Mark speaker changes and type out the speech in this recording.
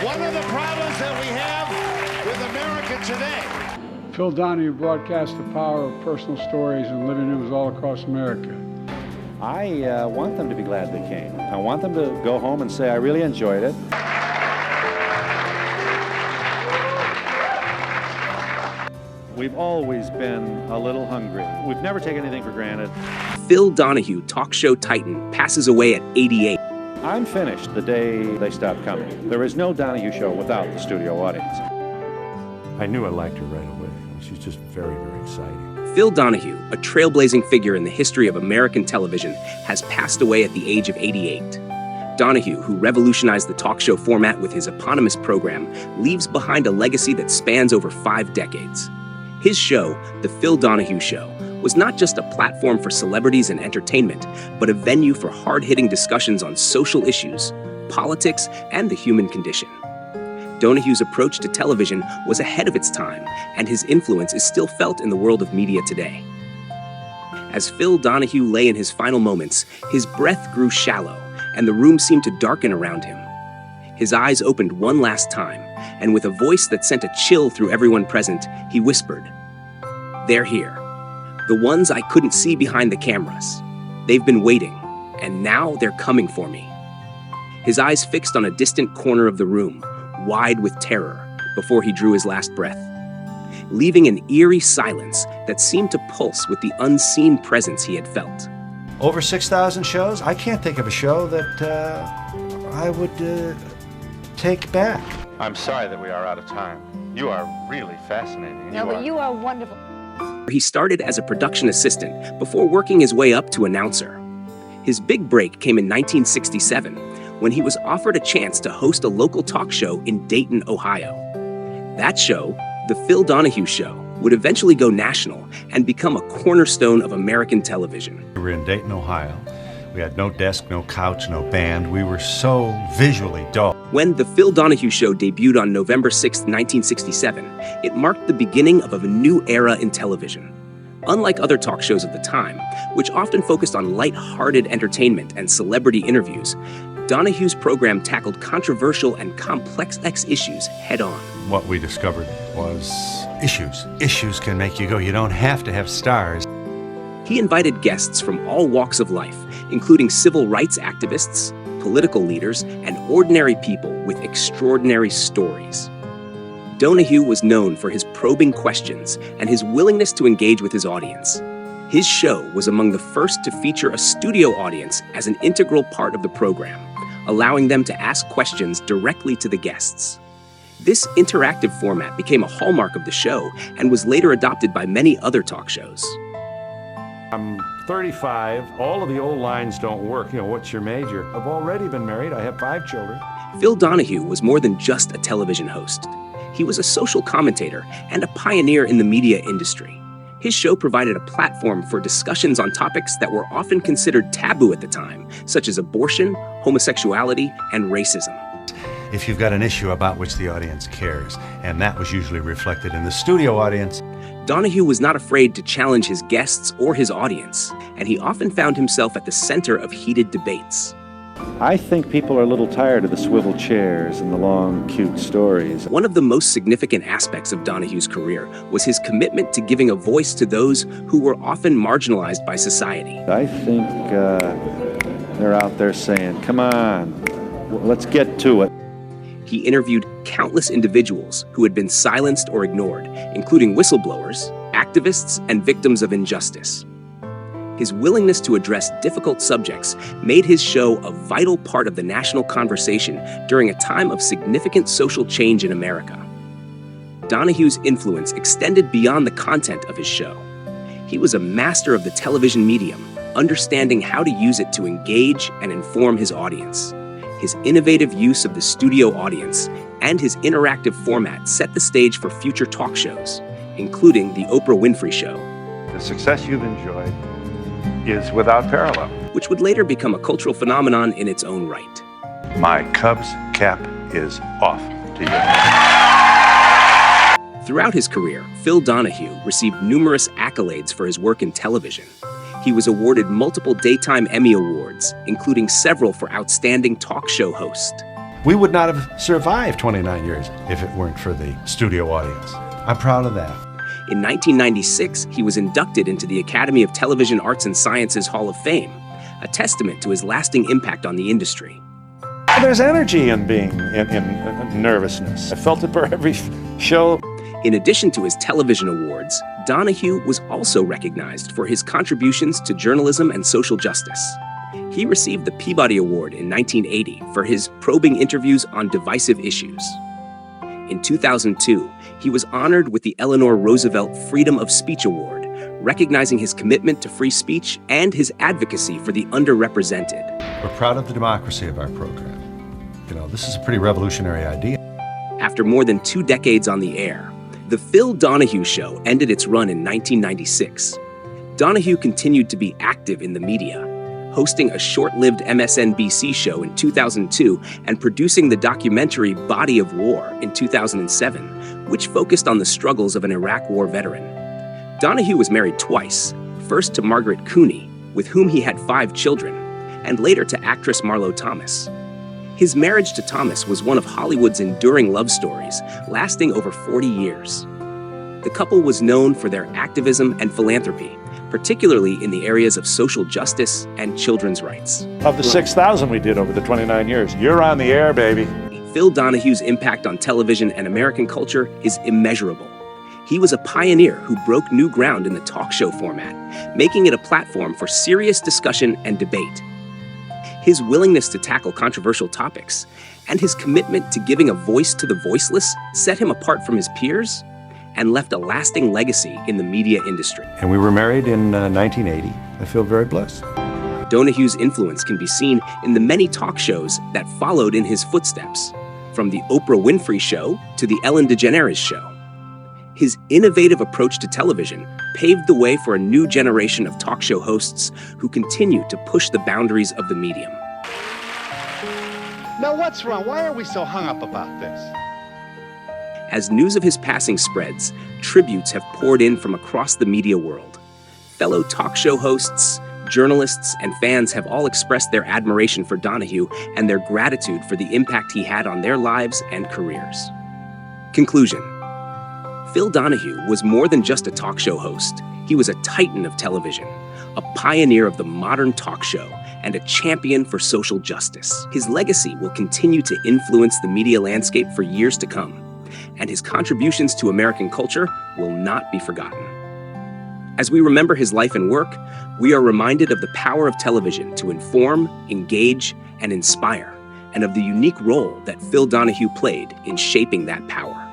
Speaker 1: One of the problems that we have with America today.
Speaker 2: Phil Donahue broadcasts the power of personal stories and living news all across America.
Speaker 3: I want them to be glad they came. I want them to go home and say, I really enjoyed it. We've always been a little hungry. We've never taken anything for granted.
Speaker 4: Phil Donahue, talk show titan, passes away at 88.
Speaker 3: I'm finished the day they stopped coming. There is no Donahue show without the studio audience.
Speaker 5: I knew I liked her right away. She's just very, very exciting.
Speaker 4: Phil Donahue, a trailblazing figure in the history of American television, has passed away at the age of 88. Donahue, who revolutionized the talk show format with his eponymous program, leaves behind a legacy that spans over 5 decades. His show, The Phil Donahue Show, was not just a platform for celebrities and entertainment, but a venue for hard-hitting discussions on social issues, politics, and the human condition. Donahue's approach to television was ahead of its time, and his influence is still felt in the world of media today. As Phil Donahue lay in his final moments, his breath grew shallow, and the room seemed to darken around him. His eyes opened one last time, and with a voice that sent a chill through everyone present, he whispered, "They're here. The ones I couldn't see behind the cameras. They've been waiting, and now they're coming for me." His eyes fixed on a distant corner of the room, wide with terror, before he drew his last breath, leaving an eerie silence that seemed to pulse with the unseen presence he had felt.
Speaker 5: Over 6,000 shows? I can't think of a show that I would take back.
Speaker 6: I'm sorry that we are out of time. You are really fascinating.
Speaker 7: No, but you are wonderful.
Speaker 4: He started as a production assistant before working his way up to announcer. His big break came in 1967 when he was offered a chance to host a local talk show in Dayton, Ohio. That show, The Phil Donahue Show, would eventually go national and become a cornerstone of American television.
Speaker 5: We were in Dayton, Ohio. We had no desk, no couch, no band. We were so visually dull.
Speaker 4: When The Phil Donahue Show debuted on November 6, 1967, it marked the beginning of a new era in television. Unlike other talk shows of the time, which often focused on light-hearted entertainment and celebrity interviews, Donahue's program tackled controversial and complex issues head-on.
Speaker 5: What we discovered was issues. Issues can make you go, you don't have to have stars.
Speaker 4: He invited guests from all walks of life, including civil rights activists, political leaders, and ordinary people with extraordinary stories. Donahue was known for his probing questions and his willingness to engage with his audience. His show was among the first to feature a studio audience as an integral part of the program, allowing them to ask questions directly to the guests. This interactive format became a hallmark of the show and was later adopted by many other talk shows.
Speaker 5: I'm 35. All of the old lines don't work. What's your major? I've already been married. I have 5 children.
Speaker 4: Phil Donahue was more than just a television host. He was a social commentator and a pioneer in the media industry. His show provided a platform for discussions on topics that were often considered taboo at the time, such as abortion, homosexuality, and racism.
Speaker 5: If you've got an issue about which the audience cares, and that was usually reflected in the studio audience,
Speaker 4: Donahue was not afraid to challenge his guests or his audience, and he often found himself at the center of heated debates.
Speaker 3: I think people are a little tired of the swivel chairs and the long, cute stories.
Speaker 4: One of the most significant aspects of Donahue's career was his commitment to giving a voice to those who were often marginalized by society.
Speaker 3: I think they're out there saying, come on, let's get to it.
Speaker 4: He interviewed countless individuals who had been silenced or ignored, including whistleblowers, activists, and victims of injustice. His willingness to address difficult subjects made his show a vital part of the national conversation during a time of significant social change in America. Donahue's influence extended beyond the content of his show. He was a master of the television medium, understanding how to use it to engage and inform his audience. His innovative use of the studio audience and his interactive format set the stage for future talk shows, including The Oprah Winfrey Show.
Speaker 6: The success you've enjoyed is without parallel.
Speaker 4: Which would later become a cultural phenomenon in its own right.
Speaker 6: My Cubs cap is off to you.
Speaker 4: Throughout his career, Phil Donahue received numerous accolades for his work in television. He was awarded multiple Daytime Emmy Awards, including several for Outstanding Talk Show Host.
Speaker 5: We would not have survived 29 years if it weren't for the studio audience. I'm proud of that.
Speaker 4: In 1996, he was inducted into the Academy of Television Arts and Sciences Hall of Fame, a testament to his lasting impact on the industry.
Speaker 3: There's energy in being in nervousness. I felt it for every show.
Speaker 4: In addition to his television awards, Donahue was also recognized for his contributions to journalism and social justice. He received the Peabody Award in 1980 for his probing interviews on divisive issues. In 2002, he was honored with the Eleanor Roosevelt Freedom of Speech Award, recognizing his commitment to free speech and his advocacy for the underrepresented.
Speaker 5: We're proud of the democracy of our program. You know, this is a pretty revolutionary idea.
Speaker 4: After more than 2 decades on the air, The Phil Donahue Show ended its run in 1996. Donahue continued to be active in the media, hosting a short-lived MSNBC show in 2002 and producing the documentary Body of War in 2007, which focused on the struggles of an Iraq War veteran. Donahue was married twice, first to Margaret Cooney, with whom he had 5 children, and later to actress Marlo Thomas. His marriage to Thomas was one of Hollywood's enduring love stories, lasting over 40 years. The couple was known for their activism and philanthropy, particularly in the areas of social justice and children's rights.
Speaker 3: Of the 6,000 we did over the 29 years, you're on the air, baby.
Speaker 4: Phil Donahue's impact on television and American culture is immeasurable. He was a pioneer who broke new ground in the talk show format, making it a platform for serious discussion and debate. His willingness to tackle controversial topics and his commitment to giving a voice to the voiceless set him apart from his peers and left a lasting legacy in the media industry.
Speaker 5: And we were married in 1980. I feel very blessed.
Speaker 4: Donahue's influence can be seen in the many talk shows that followed in his footsteps, from the Oprah Winfrey Show to the Ellen DeGeneres Show. His innovative approach to television paved the way for a new generation of talk show hosts who continue to push the boundaries of the medium.
Speaker 1: Now, what's wrong? Why are we so hung up about this?
Speaker 4: As news of his passing spreads, tributes have poured in from across the media world. Fellow talk show hosts, journalists, and fans have all expressed their admiration for Donahue and their gratitude for the impact he had on their lives and careers. Conclusion. Phil Donahue was more than just a talk show host. He was a titan of television, a pioneer of the modern talk show, and a champion for social justice. His legacy will continue to influence the media landscape for years to come, and his contributions to American culture will not be forgotten. As we remember his life and work, we are reminded of the power of television to inform, engage, and inspire, and of the unique role that Phil Donahue played in shaping that power.